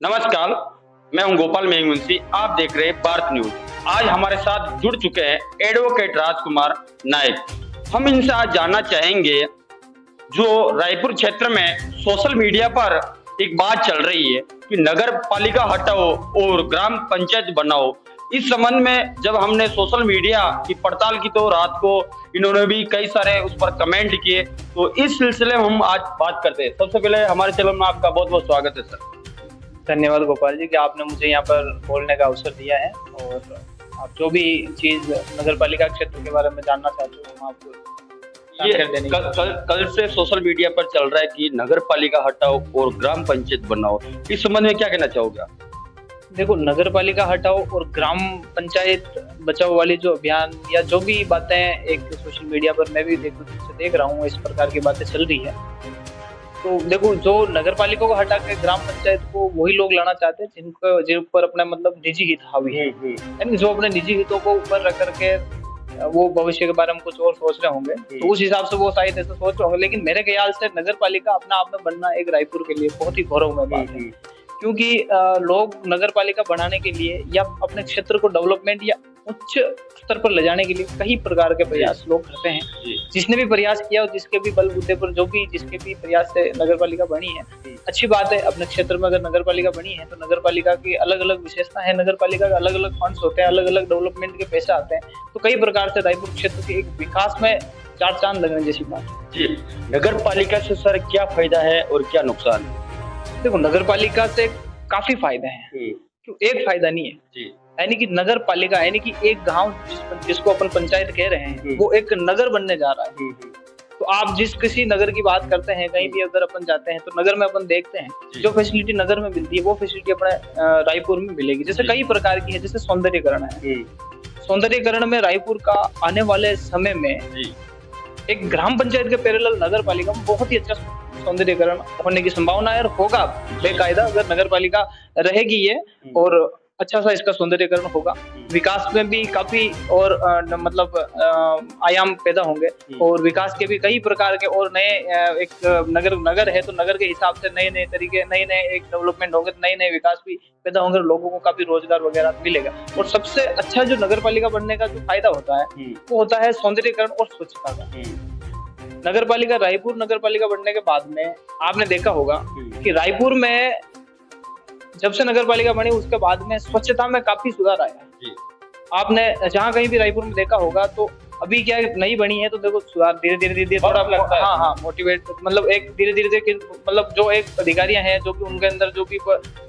नमस्कार, मैं हूं गोपाल मेघमुंशी। आप देख रहे हैं भारत न्यूज। आज हमारे साथ जुड़ चुके हैं एडवोकेट राजकुमार नायक। हम इनसे आज जानना चाहेंगे जो रायपुर क्षेत्र में सोशल मीडिया पर एक बात चल रही है कि नगर पालिका हटाओ और ग्राम पंचायत बनाओ। इस संबंध में जब हमने सोशल मीडिया की पड़ताल की तो रात को इन्होंने भी कई सारे उस पर कमेंट किए, तो इस सिलसिले में हम आज बात करते हैं। सबसे पहले हमारे चैनल में आपका बहुत बहुत स्वागत है सर। धन्यवाद गोपाल जी कि आपने मुझे यहाँ पर बोलने का अवसर दिया है, और आप जो भी चीज नगर पालिका क्षेत्र के बारे में जानना चाहते हो हम आपको ये कल से सोशल मीडिया पर चल रहा है कि नगर पालिका हटाओ और ग्राम पंचायत बनाओ। इस संबंध में क्या कहना चाहोगे आप? देखो, नगर पालिका हटाओ और ग्राम पंचायत बचाओ वाली जो अभियान या जो भी बातें एक सोशल मीडिया पर मैं भी देख रहा हूँ, इस प्रकार की बातें चल रही है। तो देखो, जो नगर पालिका को हटा के ग्राम पंचायत को वही लोग लाना चाहते हैं जिन पर अपने मतलब निजी हित हावी है, यानी जो अपने निजी हितों को ऊपर रख करके वो भविष्य के बारे में कुछ और सोच रहे होंगे, तो उस हिसाब से वो शायद ऐसा सोच रहे होंगे। लेकिन मेरे ख्याल से नगर पालिका अपना आप में बनना एक रायपुर के लिए बहुत ही गौरवमय बात है, क्योंकि लोग नगर पालिका बढ़ाने के लिए या अपने क्षेत्र को डेवलपमेंट या उच्च स्तर पर ले जाने के लिए कई प्रकार के प्रयास लोग करते हैं। जिसने भी प्रयास किया और जिसके भी बलबूते पर जिसके भी प्रयास से नगर पालिका बनी है, अच्छी बात है। अपने क्षेत्र में अगर नगर पालिका बनी है तो नगर पालिका की अलग अलग विशेषता है, नगर पालिका का अलग अलग फंड्स होते हैं, अलग अलग डेवलपमेंट के पैसे आते हैं। तो कई प्रकार से रायपुर क्षेत्र के एक विकास में चार चांद लगने जैसी बात है। नगर पालिका से सर क्या फायदा है और क्या नुकसान है? देखो, नगर पालिका से काफी फायदे हैं, क्यों एक फायदा नहीं है। यानी कि नगर पालिका यानी कि एक गांव जिसको अपन पंचायत कह रहे हैं, वो एक नगर बनने जा रहा है। तो आप जिस किसी नगर की बात करते हैं, कहीं भी अगर अपन जाते हैं तो नगर में अपन देखते हैं जो फैसिलिटी नगर में मिलती है वो फैसिलिटी अपने रायपुर में मिलेगी। जैसे कई प्रकार की है, जैसे सौंदर्यीकरण है। सौंदर्यीकरण में रायपुर का आने वाले समय में एक ग्राम पंचायत के पैरेलल नगर पालिका में बहुत ही अच्छा सौंदर्यीकरण होने की संभावना है, और होगा बेकायदा अगर नगर पालिका रहेगी ये, और अच्छा सा इसका सौंदर्यीकरण होगा। विकास में भी काफी और मतलब आयाम पैदा होंगे, और विकास के भी कई प्रकार के और नए एक नगर है तो नगर के हिसाब से नए नए तरीके नए एक डेवलपमेंट होंगे, नए नए विकास भी पैदा होंगे, लोगों को काफी रोजगार वगैरह मिलेगा। और सबसे अच्छा जो नगर पालिका बनने का जो फायदा होता है वो होता है सौंदर्यीकरण और स्वच्छता का। नगर पालिका रायपुर नगर पालिका बनने के बाद में आपने देखा होगा कि रायपुर में जब से नगर पालिका बनी उसके बाद में स्वच्छता में काफी सुधार आया। आपने जहाँ कहीं भी रायपुर में देखा होगा, तो अभी क्या नई बनी है तो देखो सुधार धीरे धीरे थोड़ा लगता है। हाँ, मोटिवेट मतलब एक धीरे धीरे मतलब जो एक अधिकारियां हैं, जो कि उनके अंदर जो भी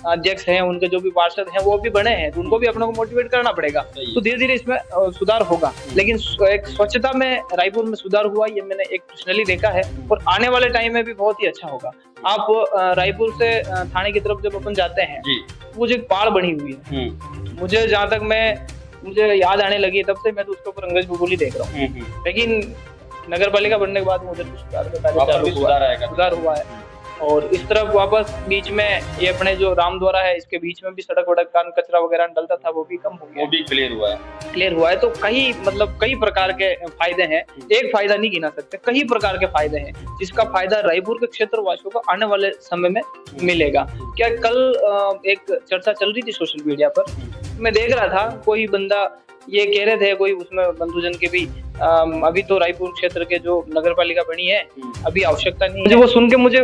अध्यक्ष हैं, उनके जो भी पार्षद हैं वो भी बने हैं, तो उनको भी अपने को मोटिवेट करना पड़ेगा। तो धीरे धीरे इसमें सुधार होगा। लेकिन एक स्वच्छता में रायपुर में सुधार हुआ, ये मैंने एक पर्सनली देखा है, और आने वाले टाइम में भी बहुत ही अच्छा होगा। आप रायपुर से थाने की तरफ जब अपन जाते हैं, वो जो एक पहाड़ बनी हुई है, मुझे जहाँ तक मुझे याद आने लगी तब से मैं तो उसके ऊपर अंग्रेज भूगोल ही देख रहा हूँ। लेकिन नगर पालिका बनने के बाद मुझे सुधार हुआ है। और इस तरफ वापस बीच में ये अपने जो रामद्वारा है, इसके बीच में भी सड़क वड़क का कचरा वगैरह डलता था, वो भी कम हो गया, वो भी क्लियर हुआ है। तो कई प्रकार के फायदे हैं, एक फायदा नहीं गिना सकते, कई प्रकार के फायदे हैं, जिसका फायदा रायपुर के क्षेत्र वासियों को आने वाले समय में मिलेगा। क्या कल एक चर्चा चल रही थी सोशल मीडिया पर, मैं देख रहा था, कोई बंदा ये कह रहे थे, कोई उसमें बंधुजन के भी अभी तो रायपुर क्षेत्र के जो नगर पालिका बनी है अभी आवश्यकता नहीं है। वो सुन के मुझे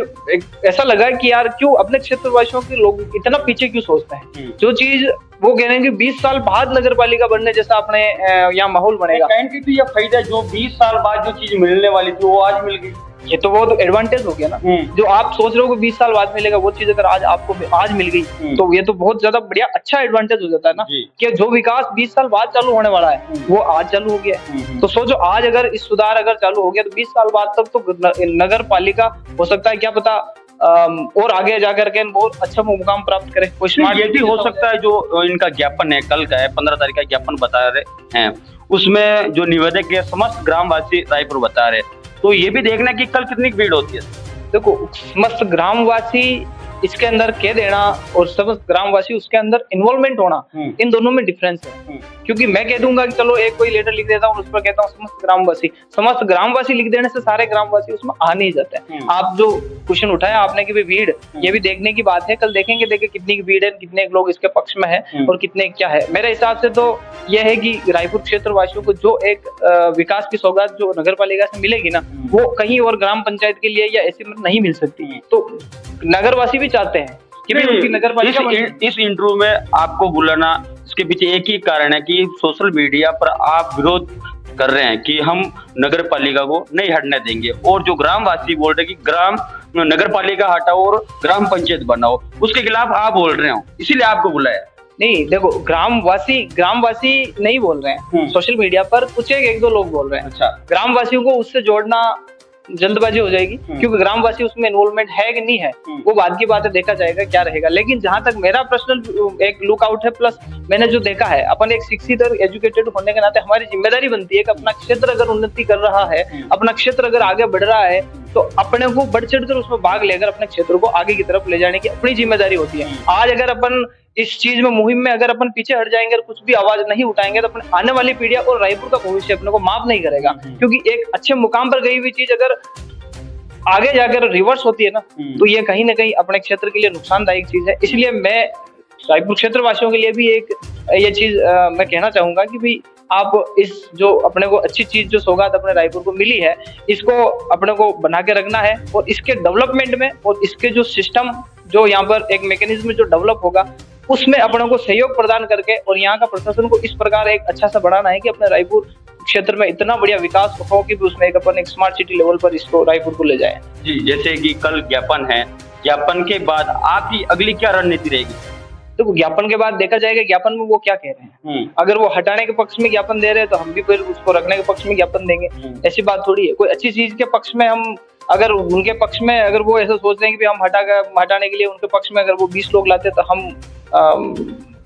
ऐसा लगा कि यार क्यों अपने क्षेत्रवासियों के लोग इतना पीछे क्यों सोचते हैं। जो चीज वो कह रहे हैं कि 20 साल बाद नगर पालिका बनने जैसा अपने यहाँ माहौल बनेगा, तो यह फायदा जो 20 साल बाद जो चीज मिलने वाली थी वो आज मिल गई, ये तो बहुत एडवांटेज हो गया ना। जो आप सोच रहे हो कि 20 साल बाद मिलेगा, वो चीज अगर आज आपको आज मिल गई तो ये तो बहुत ज्यादा बढ़िया अच्छा एडवांटेज हो जाता है ना, कि जो विकास 20 साल बाद चालू होने वाला है वो आज चालू हो गया है। तो सोचो आज अगर इस सुधार अगर चालू हो गया तो 20 साल बाद तक तो नगर पालिका हो सकता है, क्या पता और आगे जाकर के बहुत अच्छा मुकाम प्राप्त करे। ये भी हो सकता है जो इनका ज्ञापन है, कल का है 15 तारीख का ज्ञापन बता रहे हैं, उसमें जो निवेदक है समस्त ग्रामवासी रायपुर बता रहे, तो ये भी देखना कि कल कितनी भीड़ होती है। देखो, समस्त ग्रामवासी इसके अंदर कह देना और समस्त ग्रामवासी उसके अंदर इन्वॉल्वमेंट होना, इन दोनों में डिफरेंस है। क्योंकि मैं कह दूंगा कि चलो एक कोई लेटर लिख देता हूँ, उस पर कहता हूँ समस्त ग्रामवासी लिख देने से सारे ग्रामवासी उसमें आ नहीं जाते हैं। आप जो क्वेश्चन उठाया आपने कि भीड़, ये भी देखने की बात है, कल देखेंगे कितनी की भीड़ है, कितने लोग इसके पक्ष में है और कितने क्या है। मेरे हिसाब से तो यह है कि रायपुर क्षेत्र वासियों को जो एक विकास की सौगात जो नगर पालिका से मिलेगी ना, वो कहीं और ग्राम पंचायत के लिए या ऐसे में नहीं मिल सकती। तो नगरवासी भी चाहते हैं कि भी उनकी नगर पालिका। इस इंटरव्यू में आपको बुलाना, इसके पीछे एक ही कारण है कि सोशल मीडिया पर आप विरोध कर रहे हैं कि हम नगर पालिका को नहीं हटने देंगे, और जो ग्रामवासी बोल रहे हैं कि नगर पालिका हटाओ और ग्राम पंचायत बनाओ, उसके खिलाफ आप बोल रहे हो, इसीलिए आपको बुलाया। नहीं देखो, ग्रामवासी नहीं बोल रहे हैं, सोशल मीडिया पर कुछ एक दो लोग बोल रहे हैं। अच्छा, ग्रामवासियों को उससे जोड़ना जल्दबाजी हो जाएगी, क्योंकि ग्रामवासी उसमें इन्वॉल्वमेंट है कि नहीं है वो बाद की बात है, देखा जाएगा क्या रहेगा। लेकिन जहां तक मेरा पर्सनल एक लुकआउट है, प्लस मैंने जो देखा है, अपन एक शिक्षित और एजुकेटेड होने के नाते हमारी जिम्मेदारी बनती है कि अपना क्षेत्र अगर उन्नति कर रहा है, अपना क्षेत्र अगर आगे बढ़ रहा है, तो अपने को बढ़ चढ़कर उसमें भाग लेकर अपने क्षेत्र को आगे की तरफ ले जाने की अपनी जिम्मेदारी होती है। आज अगर अपन इस चीज में, मुहिम में अगर अपन पीछे हट जाएंगे और कुछ भी आवाज नहीं उठाएंगे, तो अपने आने वाली पीढ़ियां और रायपुर का भविष्य अपने को माफ नहीं करेगा। क्योंकि एक अच्छे मुकाम पर गई हुई चीज अगर आगे जाकर रिवर्स होती है ना, तो ये कहीं ना कहीं अपने क्षेत्र के लिए नुकसानदायक चीज है। इसलिए मैं रायपुर क्षेत्र वासियों के लिए भी एक ये चीज मैं कहना चाहूंगा कि भाई आप इस जो अपने को अच्छी चीज जो सौगात अपने रायपुर को मिली है, इसको अपने को बना के रखना है, और इसके डेवलपमेंट में और इसके जो सिस्टम जो यहाँ पर एक मैकेनिज्म जो डेवलप होगा, उसमें अपने को सहयोग प्रदान करके और यहाँ का प्रशासन को इस प्रकार एक अच्छा सा बढ़ाना है कि अपने रायपुर क्षेत्र में इतना बढ़िया विकास हो कि उसमें एक स्मार्ट सिटी लेवल पर इसको रायपुर को ले जाए। जी, जैसे कि कल ज्ञापन है, ज्ञापन के बाद आपकी अगली क्या रणनीति रहेगी? तो ज्ञापन के बाद देखा जाएगा ज्ञापन में वो क्या कह रहे हैं। अगर वो हटाने के पक्ष में ज्ञापन दे रहे हैं तो हम भी फिर उसको रखने के पक्ष में ज्ञापन देंगे। ऐसी बात थोड़ी है। कोई अच्छी चीज के पक्ष में हम, अगर उनके पक्ष में अगर वो ऐसा सोच रहे हैं कि हम हटाने के लिए उनके पक्ष में अगर वो 20 लोग लाते तो हम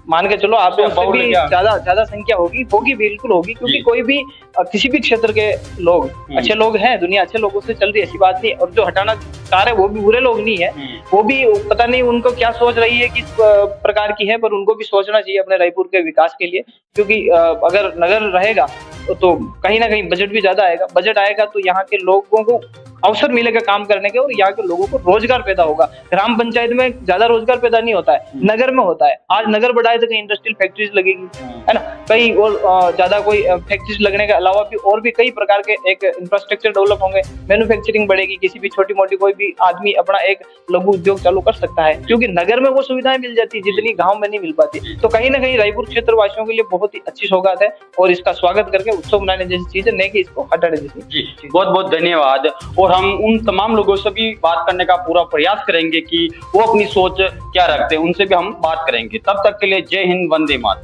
मान के चलो आपसे भी ज्यादा संख्या होगी बिल्कुल होगी, क्योंकि कोई भी किसी भी क्षेत्र के लोग अच्छे लोग हैं, दुनिया अच्छे लोगों से चल रही है, ऐसी बात नहीं। और जो हटाना चाह रहे वो भी बुरे लोग नहीं है, वो भी पता नहीं उनको क्या सोच रही है, किस प्रकार की है, पर उनको भी सोचना चाहिए अपने रायपुर के विकास के लिए। क्योंकि अगर नगर रहेगा तो कहीं ना कहीं बजट भी ज्यादा आएगा, बजट आएगा तो यहाँ के लोगों को अवसर मिलेगा काम करने के, और यहाँ के लोगों को रोजगार पैदा होगा। ग्राम पंचायत में ज्यादा रोजगार पैदा नहीं होता है, नगर में होता है। आज नगर बढ़ाए तो कहीं इंडस्ट्रियल फैक्ट्रीज लगेगी, है ना, कहीं और ज्यादा कोई फैक्ट्रीज लगने के अलावा भी और भी कई प्रकार के एक इंफ्रास्ट्रक्चर डेवलप होंगे, मैन्युफैक्चरिंग बढ़ेगी, किसी भी छोटी मोटी कोई भी आदमी अपना एक लघु उद्योग चालू कर सकता है, क्योंकि नगर में वो सुविधाएं मिल जाती है जितनी गाँव में नहीं मिल पाती। तो कहीं ना कहीं रायपुर क्षेत्र वासियों के लिए बहुत ही अच्छी सौगात है, और इसका स्वागत करके उत्सव मनाने जैसी चीज है, नहीं कि इसको हटाने जैसी। जी, बहुत बहुत धन्यवाद। और हम उन तमाम लोगों से भी बात करने का पूरा प्रयास करेंगे कि वो अपनी सोच क्या रखते हैं, उनसे भी हम बात करेंगे। तब तक के लिए जय हिंद, वंदे मातरम।